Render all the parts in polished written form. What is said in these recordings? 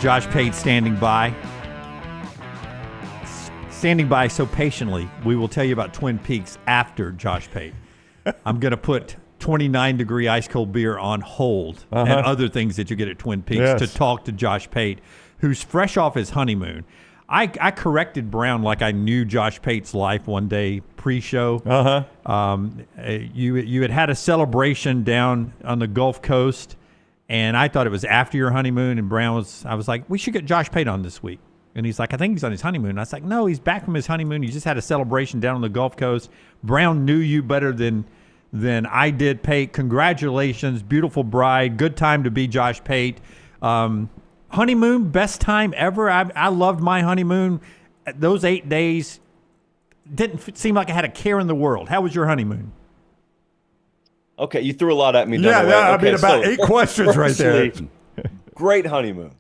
Josh Pate standing by so patiently. We will tell you about Twin Peaks after Josh Pate. I'm going to put 29-degree ice-cold beer on hold and other things that you get at Twin Peaks to talk to Josh Pate, who's fresh off his honeymoon. I corrected Brown like I knew Josh Pate's life one day pre-show. You had a celebration down on the Gulf Coast, and I thought it was after your honeymoon, and I was like, we should get Josh Pate on this week. And he's like, I think he's on his honeymoon. And I was like, no, he's back from his honeymoon. He just had a celebration down on the Gulf Coast. Brown knew you better than I did, Pate. Congratulations. Beautiful bride. Good time to be Josh Pate. Honeymoon, best time ever. I loved my honeymoon. Those 8 days didn't seem like I had a care in the world. How was your honeymoon? Okay, you threw a lot at me. I mean, about 8 questions right there. Great honeymoon.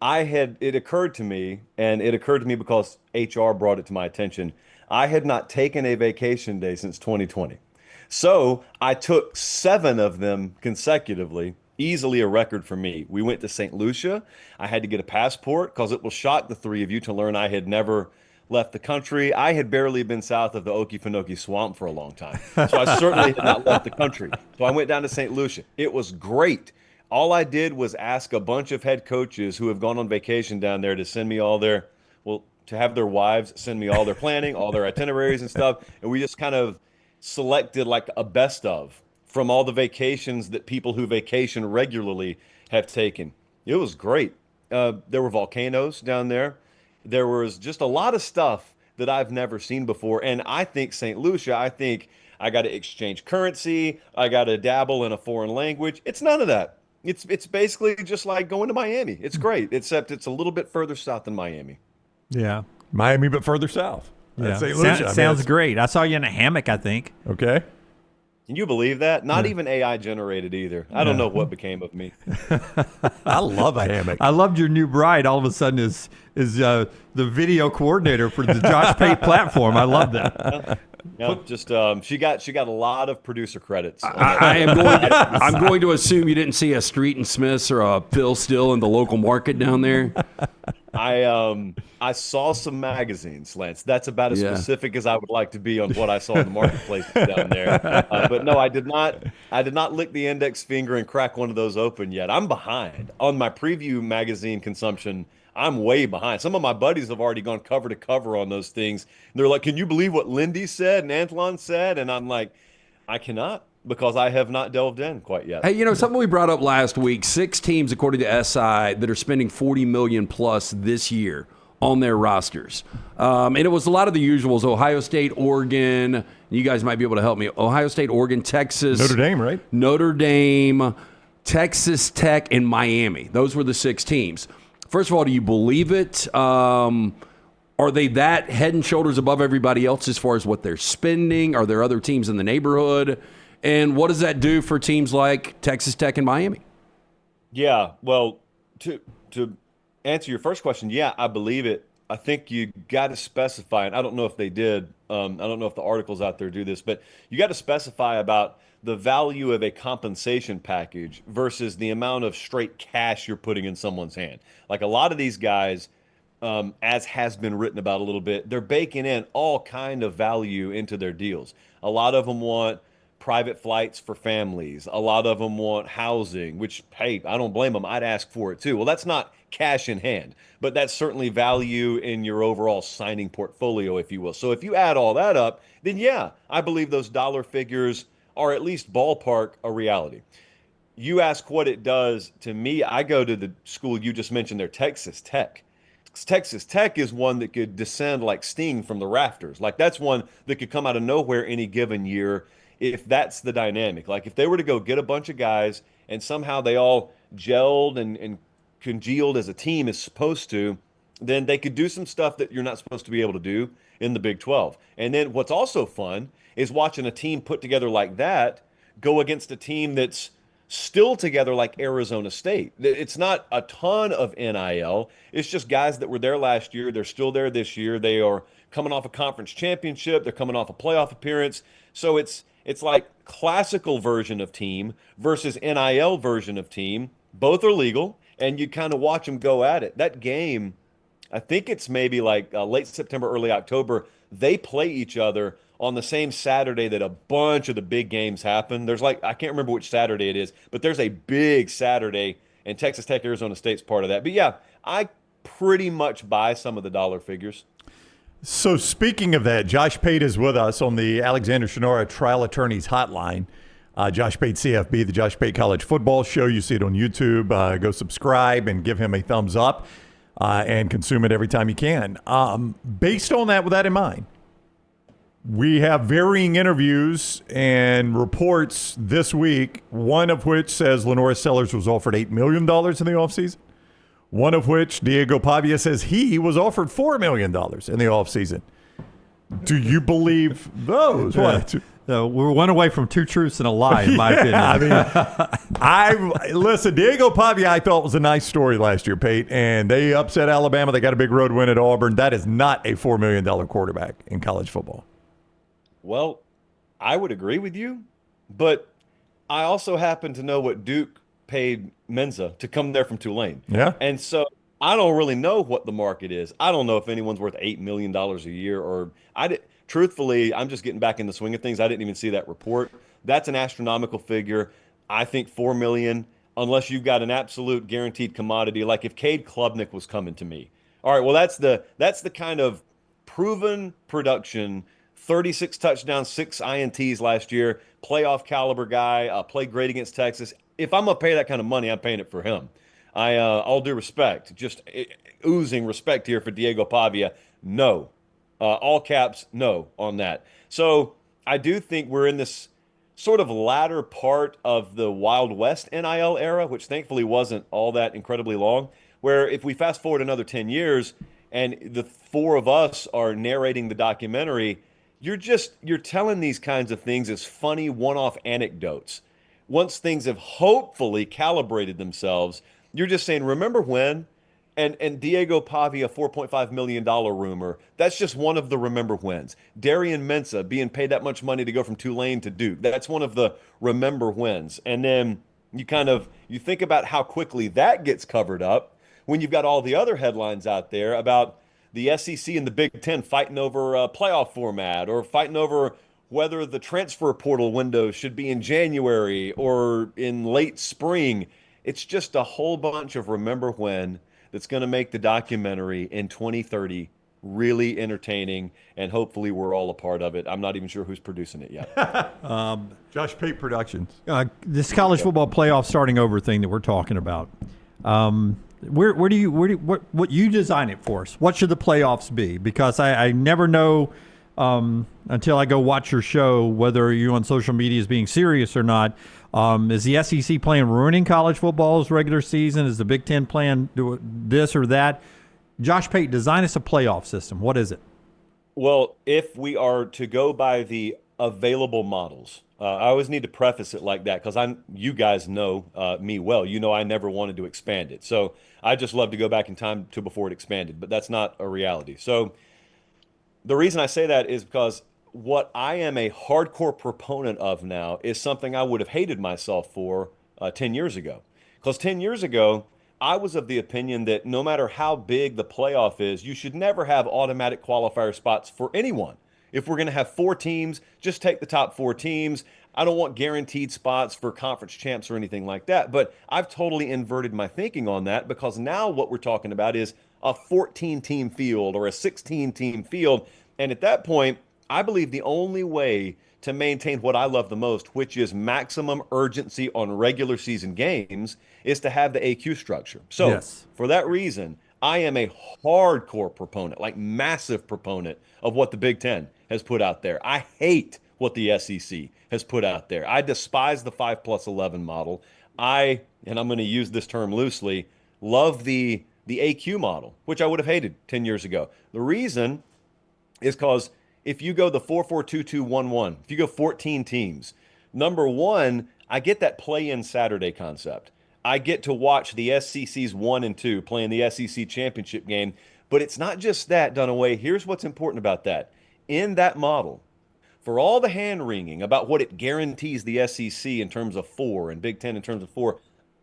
It occurred to me because HR brought it to my attention. I had not taken a vacation day since 2020. So I took 7 of them consecutively, easily a record for me. We went to St. Lucia. I had to get a passport because it will shock the 3 of you to learn I had never left the country. I had barely been south of the Okefenokee Swamp for a long time. So I certainly had not left the country. So I went down to St. Lucia. It was great. All I did was ask a bunch of head coaches who have gone on vacation down there to send me to have their wives send me all their planning, all their itineraries and stuff. And we just kind of selected like a best of from all the vacations that people who vacation regularly have taken. It was great. There were volcanoes down there. There was just a lot of stuff that I've never seen before. And I think St. Lucia, I got to exchange currency. I got to dabble in a foreign language. It's none of that. It's basically just like going to Miami. It's great, except it's a little bit further south than Miami. Yeah. Miami, but further south. Yeah. St. Lucia. Sounds great. I saw you in a hammock, I think. Okay. Can you believe that? Not even AI generated either. I don't know what became of me. I love a hammock. I loved your new bride. All of a sudden is the video coordinator for the Josh Pate platform. I love that. She got a lot of producer credits. I'm going to assume you didn't see a Street and Smiths or a Phil Still in the local market down there. I saw some magazines, Lance. That's about as specific as I would like to be on what I saw in the marketplace down there. But no, I did not lick the index finger and crack one of those open yet. I'm behind on my preview magazine consumption. I'm way behind. Some of my buddies have already gone cover to cover on those things. And they're like, can you believe what Lindy said and Antlon said? And I'm like, I cannot, because I have not delved in quite yet. Hey, something we brought up last week, 6 teams, according to SI, that are spending $40 million plus this year on their rosters. And it was a lot of the usuals: Ohio State, Oregon. You guys might be able to help me. Ohio State, Oregon, Texas. Notre Dame, right? Notre Dame, Texas Tech, and Miami. Those were the 6 teams. First of all, do you believe it? Are they that head and shoulders above everybody else as far as what they're spending? Are there other teams in the neighborhood? And what does that do for teams like Texas Tech and Miami? Yeah, well, to answer your first question, yeah, I believe it. I think you got to specify, and I don't know if they did. I don't know if the articles out there do this, but you got to specify about the value of a compensation package versus the amount of straight cash you're putting in someone's hand. Like a lot of these guys, as has been written about a little bit, they're baking in all kind of value into their deals. A lot of them want private flights for families. A lot of them want housing, which, hey, I don't blame them. I'd ask for it too. Well, that's not cash in hand, but that's certainly value in your overall signing portfolio, if you will. So if you add all that up, then yeah, I believe those dollar figures are at least ballpark a reality. You ask what it does to me. I go to the school you just mentioned there, Texas Tech. Texas Tech is one that could descend like Sting from the rafters. Like that's one that could come out of nowhere any given year if that's the dynamic. Like if they were to go get a bunch of guys and somehow they all gelled and congealed as a team is supposed to, then they could do some stuff that you're not supposed to be able to do in the Big 12. And then what's also fun is watching a team put together like that go against a team that's still together like Arizona State. It's not a ton of NIL. It's just guys that were there last year. They're still there this year. They are coming off a conference championship. They're coming off a playoff appearance. So it's like classical version of team versus NIL version of team. Both are legal. and you kind of watch them go at it. That game, I think it's maybe like late September, early October. They play each other on the same Saturday that a bunch of the big games happen. There's like, I can't remember which Saturday it is, but there's a big Saturday, and Texas Tech, Arizona State's part of that. But yeah, I pretty much buy some of the dollar figures. So speaking of that, Josh Pate is with us on the Alexander Shinora Trial Attorneys Hotline. Josh Pate CFB, the Josh Pate College Football Show. You see it on YouTube. Go subscribe and give him a thumbs up and consume it every time you can. Based on that, with that in mind, we have varying interviews and reports this week, one of which says Lenora Sellers was offered $8 million in the offseason. One of which, Diego Pavia, says he was offered $4 million in the offseason. Do you believe those? What? We're one away from two truths and a lie, in my opinion. I mean, listen, Diego Pavia, I thought was a nice story last year, Pate, and they upset Alabama. They got a big road win at Auburn. That is not a $4 million quarterback in college football. Well, I would agree with you, but I also happen to know what Duke paid Menza to come there from Tulane. Yeah. And so I don't really know what the market is. I don't know if anyone's worth $8 million a year, or truthfully, I'm just getting back in the swing of things. I didn't even see that report. That's an astronomical figure. I think $4 million, unless you've got an absolute guaranteed commodity. Like if Cade Klubnik was coming to me. All right, well, that's the kind of proven production, 36 touchdowns, 6 INTs last year, playoff caliber guy, played great against Texas. If I'm going to pay that kind of money, I'm paying it for him. All due respect, just oozing respect here for Diego Pavia. No. All caps, no on that. So I do think we're in this sort of latter part of the Wild West NIL era, which thankfully wasn't all that incredibly long, where if we fast forward another 10 years and the four of us are narrating the documentary, you're telling these kinds of things as funny one-off anecdotes. Once things have hopefully calibrated themselves, you're just saying, remember when? And Diego Pavia, $4.5 million rumor, that's just one of the remember whens. Darian Mensah being paid that much money to go from Tulane to Duke, that's one of the remember whens. And then you think about how quickly that gets covered up when you've got all the other headlines out there about the SEC and the Big Ten fighting over a playoff format, or fighting over whether the transfer portal window should be in January or in late spring. It's just a whole bunch of remember when that's going to make the documentary in 2030 really entertaining, and hopefully we're all a part of it. I'm not even sure who's producing it yet. Josh Pate Productions. This college football playoff starting over thing that we're talking about. What you design it for us? What should the playoffs be? Because I never know until I go watch your show whether you on social media is being serious or not. Is the SEC plan ruining college football's regular season? Is the Big Ten plan do this or that? Josh Pate, design us a playoff system. What is it? Well, if we are to go by the available models, I always need to preface it like that because you guys know me well. You know I never wanted to expand it. So I just love to go back in time to before it expanded, but that's not a reality. So the reason I say that is because what I am a hardcore proponent of now is something I would have hated myself for 10 years ago. Because 10 years ago, I was of the opinion that no matter how big the playoff is, you should never have automatic qualifier spots for anyone. If we're going to have 4 teams, just take the top 4 teams. I don't want guaranteed spots for conference champs or anything like that. But I've totally inverted my thinking on that, because now what we're talking about is a 14-team field or a 16-team field. And at that point, I believe the only way to maintain what I love the most, which is maximum urgency on regular season games, is to have the AQ structure. So yes, for that reason, I am a hardcore proponent, like massive proponent of what the Big Ten has put out there. I hate what the SEC has put out there. I despise the 5+11 model. And I'm going to use this term loosely, love the AQ model, which I would have hated 10 years ago. The reason is because if you go the 4-4-2-2-1-1, if you go 14 teams, number one, I get that play-in Saturday concept. I get to watch the SEC's 1 and 2 playing the SEC championship game. But it's not just that, Dunaway. Here's what's important about that. In that model, for all the hand-wringing about what it guarantees the SEC in terms of 4 and Big Ten in terms of 4,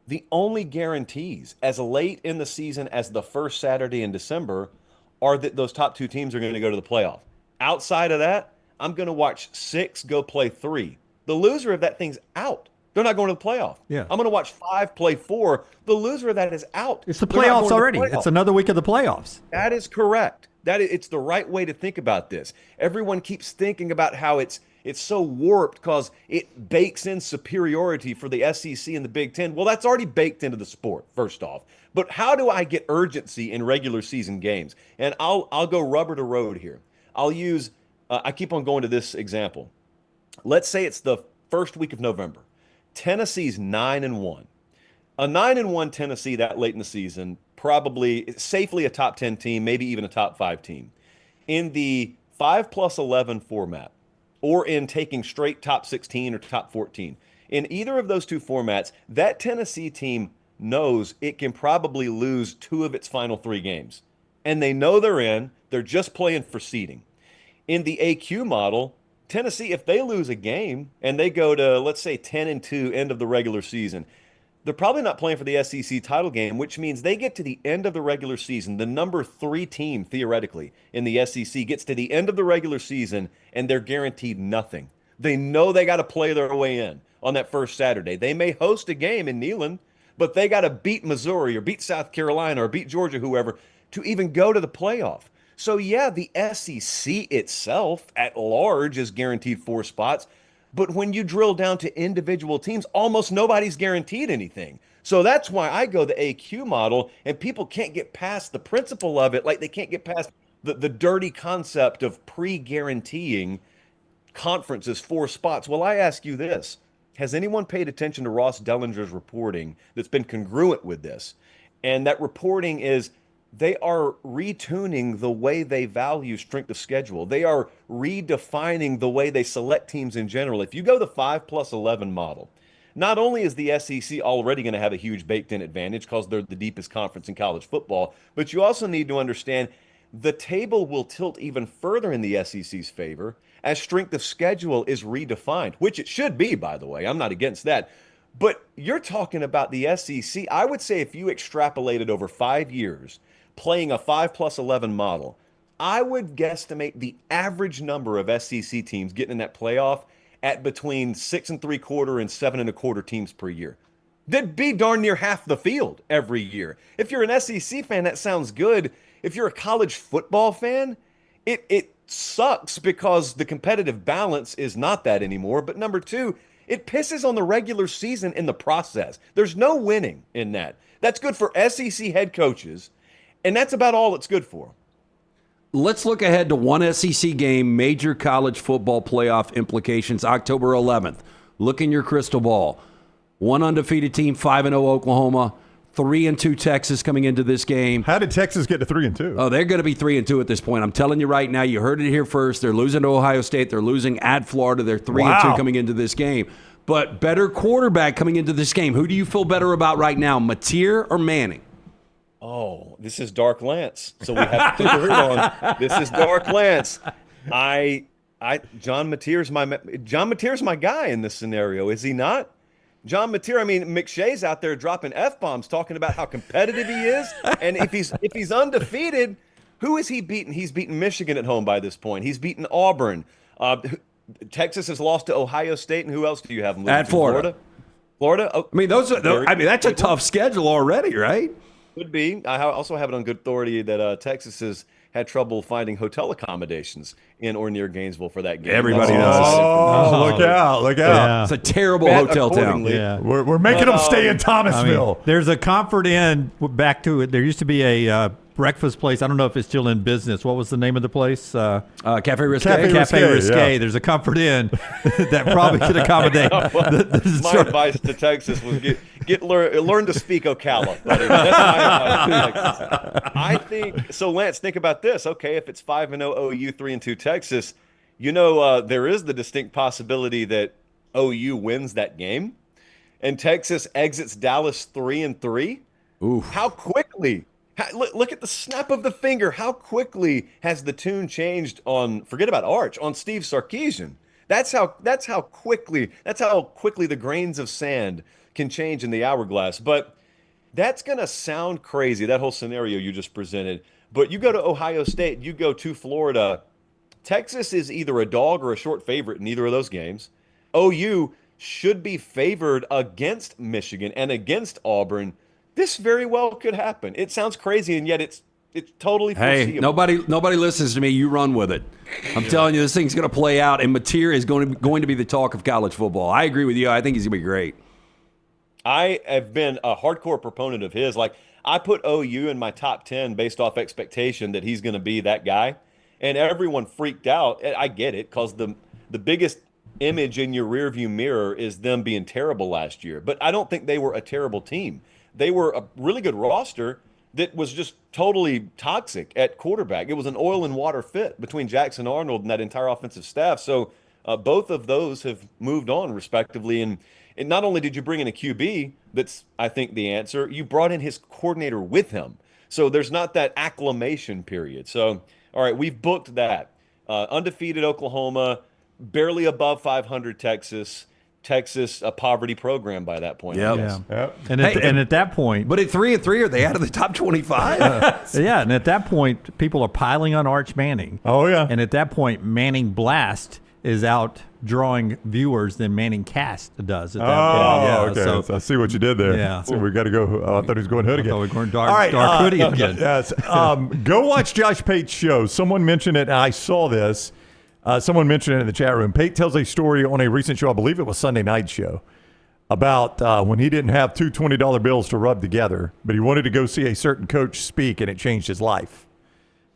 The only guarantees as late in the season as the first Saturday in December are that those top 2 teams are going to go to the playoff. Outside of that, I'm going to watch 6 go play 3. The loser of that thing's out. They're not going to the playoff. Yeah. I'm going to watch 5 play 4. The loser of that is out. It's the They're not going playoffs to the already. playoff. It's another week of the playoffs. That is correct. It's the right way to think about this. Everyone keeps thinking about how it's so warped because it bakes in superiority for the SEC and the Big Ten. Well, that's already baked into the sport, first off. But how do I get urgency in regular season games? And I'll go rubber to road here. I'll use I keep on going to this example. Let's say it's the first week of November. Tennessee's 9-1. A 9-1 Tennessee that late in the season, probably safely a top 10 team, maybe even a top 5 team. In the 5+11 format, or in taking straight top 16 or top 14, in either of those 2 formats, that Tennessee team knows it can probably lose 2 of its final 3 games. And they know they're in. They're just playing for seeding. In the AQ model, Tennessee, if they lose a game and they go to, let's say, 10-2 end of the regular season, they're probably not playing for the SEC title game, which means they get to the end of the regular season. The number 3 team, theoretically, in the SEC gets to the end of the regular season, and they're guaranteed nothing. They know they got to play their way in on that first Saturday. They may host a game in Neyland, but they got to beat Missouri or beat South Carolina or beat Georgia, whoever, to even go to the playoff. So, yeah, the SEC itself at large is guaranteed 4 spots. But when you drill down to individual teams, almost nobody's guaranteed anything. So that's why I go the AQ model, and people can't get past the principle of it, like they can't get past the dirty concept of pre-guaranteeing conferences 4 spots. Well, I ask you this. Has anyone paid attention to Ross Dellinger's reporting that's been congruent with this? And that reporting is they are retuning the way they value strength of schedule. They are redefining the way they select teams in general. If you go the 5+11 model, not only is the SEC already going to have a huge baked-in advantage because they're the deepest conference in college football, but you also need to understand the table will tilt even further in the SEC's favor as strength of schedule is redefined, which it should be, by the way. I'm not against that. But you're talking about the SEC. I would say if you extrapolated over 5 years, playing a 5+11 model, I would guesstimate the average number of SEC teams getting in that playoff at between 6 3/4 and 7 1/4 teams per year. That'd be darn near half the field every year. If you're an SEC fan, that sounds good. If you're a college football fan, it sucks because the competitive balance is not that anymore. But number 2, it pisses on the regular season in the process. There's no winning in that. That's good for SEC head coaches. And that's about all it's good for. Let's look ahead to one SEC game, major college football playoff implications, October 11th. Look in your crystal ball. One undefeated team, 5-0 Oklahoma, 3-2 Texas coming into this game. How did Texas get to 3-2? Oh, they're going to be 3-2 at this point. I'm telling you right now, you heard it here first. They're losing to Ohio State. They're losing at Florida. They're 3-2 coming into this game. But better quarterback coming into this game. Who do you feel better about right now, Mateer or Manning? Oh, this is Dark Lance. So we have to put the hood on. This is Dark Lance. John Mateer's my guy in this scenario, is he not? John Mateer, I mean, McShay's out there dropping F-bombs talking about how competitive he is. And if he's undefeated, who is he beating? He's beaten Michigan at home by this point. He's beaten Auburn. Texas has lost to Ohio State, and who else do you have? At Florida. Florida? Oh, I mean, that's a tough schedule already, right? Could be. I also have it on good authority that Texas has had trouble finding hotel accommodations in or near Gainesville for that game. Everybody knows. Oh, look out. Look out. Yeah. It's a terrible Bet hotel town. accordingly. Yeah. We're making them stay in Thomasville. There's a Comfort Inn back to it. There used to be a breakfast place. I don't know if it's still in business. What was the name of the place? Cafe Risque. Cafe Risque. There's a Comfort Inn that probably could accommodate. My advice to Texas was learn to speak Ocala, buddy. That's my advice to Texas. I think so. Lance, think about this. Okay, if it's 5-0 OU, 3-2 Texas, there is the distinct possibility that OU wins that game, and Texas exits Dallas 3-3. Oof. How quickly? Look at the snap of the finger. How quickly has the tune changed on? Forget about Arch on Steve Sarkisian. That's how quickly the grains of sand can change in the hourglass. But that's going to sound crazy, that whole scenario you just presented. But you go to Ohio State, you go to Florida. Texas is either a dog or a short favorite in either of those games. OU should be favored against Michigan and against Auburn. This very well could happen. It sounds crazy, and yet it's totally foreseeable. Hey, nobody listens to me. You run with it. I'm telling you, this thing's going to play out, and Mateer is going to be the talk of college football. I agree with you. I think he's going to be great. I have been a hardcore proponent of his. Like, I put OU in my top 10 based off expectation that he's going to be that guy, and everyone freaked out. I get it, because the biggest image in your rearview mirror is them being terrible last year. But I don't think they were a terrible team. They were a really good roster that was just totally toxic at quarterback. It was an oil and water fit between Jackson Arnold and that entire offensive staff. So both of those have moved on respectively. And not only did you bring in a QB that's, I think, the answer, you brought in his coordinator with him. So there's not that acclimation period. So, all right, we've booked that. Undefeated Oklahoma, barely above 500 Texas, a poverty program by that point. Yep. Yep. And at that point, But at 3-3, are they out of the top 25? yeah, and at that point, people are piling on Arch Manning. Oh, yeah. And at that point, Manning Blast is out drawing viewers than Manning Cast does. At that point. Yeah, okay. So I see what you did there. Yeah. So we got to go. I thought he was going hood again. we were going dark, All right, dark hoodie again. Yes. Go watch Josh Pate's show. Someone mentioned it, and I saw this. Someone mentioned it in the chat room. Pate tells a story on a recent show, I believe it was Sunday Night Show, about when he didn't have two $20 bills to rub together, but he wanted to go see a certain coach speak, and it changed his life.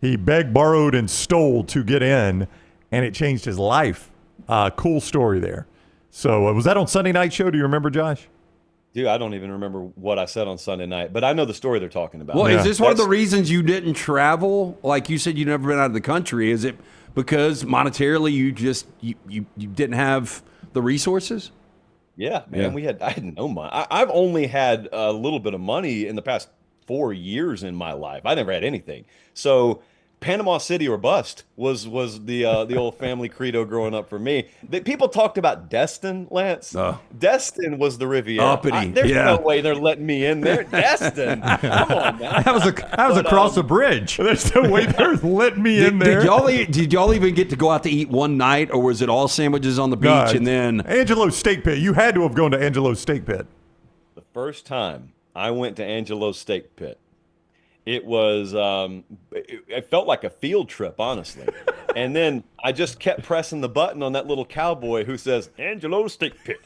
He begged, borrowed, and stole to get in, and it changed his life. Cool story there. So was that on Sunday Night Show? Do you remember, Josh? Dude, I don't even remember what I said on Sunday night, but I know the story they're talking about. Well, Yeah. is this one of the reasons you didn't travel? Like you said, you've never been out of the country. Is it because monetarily you didn't have the resources? Yeah, man, I had no money. I've only had a little bit of money in the past 4 years in my life. I never had anything. So Panama City or bust was the old family credo growing up for me. People talked about Destin, Lance. Destin was the Riviera. Uppity, There's yeah. no way they're letting me in there. Destin, come on now. That was across the bridge. There's no way they're letting me in there. Did y'all even get to go out to eat one night, or was it all sandwiches on the beach and then? Angelo's Steak Pit. You had to have gone to Angelo's Steak Pit. The first time I went to Angelo's Steak Pit, it was, it felt like a field trip, honestly. And then I just kept pressing the button on that little cowboy who says, Angelo's Steak Pit.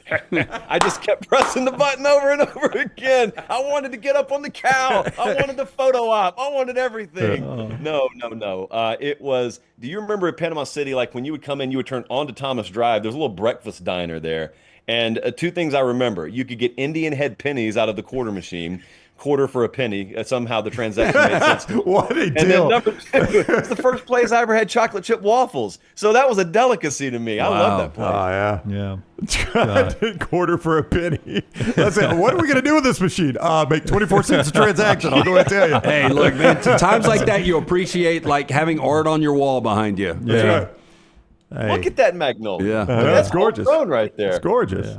I just kept pressing the button over and over again. I wanted to get up on the cow. I wanted the photo op. I wanted everything. No. It was, do you remember at Panama City, like when you would come in, you would turn onto Thomas Drive. There's a little breakfast diner there. And two things I remember. You could get Indian head pennies out of the quarter machine. Quarter for a penny. Somehow the transaction made sense. What a And deal. then number two, it's the first place I ever had chocolate chip waffles. So that was a delicacy to me. I love that place. Oh, Yeah. yeah. Quarter for a penny. That's it. What are we going to do with this machine? Make 24 cents a transaction. I'll go and tell you. Hey, look, man. Times like that, you appreciate like having art on your wall behind you. That's right. Hey. Look at that magnolia. Yeah. That's gorgeous. Homegrown right there. It's gorgeous.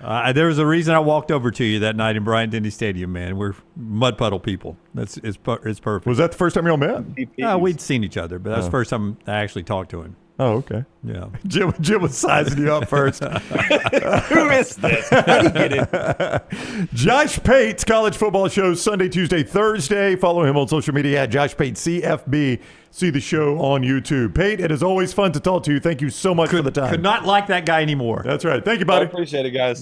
There was a reason I walked over to you that night in Bryant-Denny Stadium, man. We're mud puddle people. It's perfect. Was that the first time y'all met? We'd seen each other, but that was the first time I actually talked to him. Oh, okay. Yeah. Jim was sizing you up first. Who is this? How do you get it? Josh Pate's college football show Sunday, Tuesday, Thursday. Follow him on social media at Josh Pate CFB. See the show on YouTube. Pate, it is always fun to talk to you. Thank you so much for the time. Could not like that guy anymore. That's right. Thank you, I buddy. appreciate it, guys.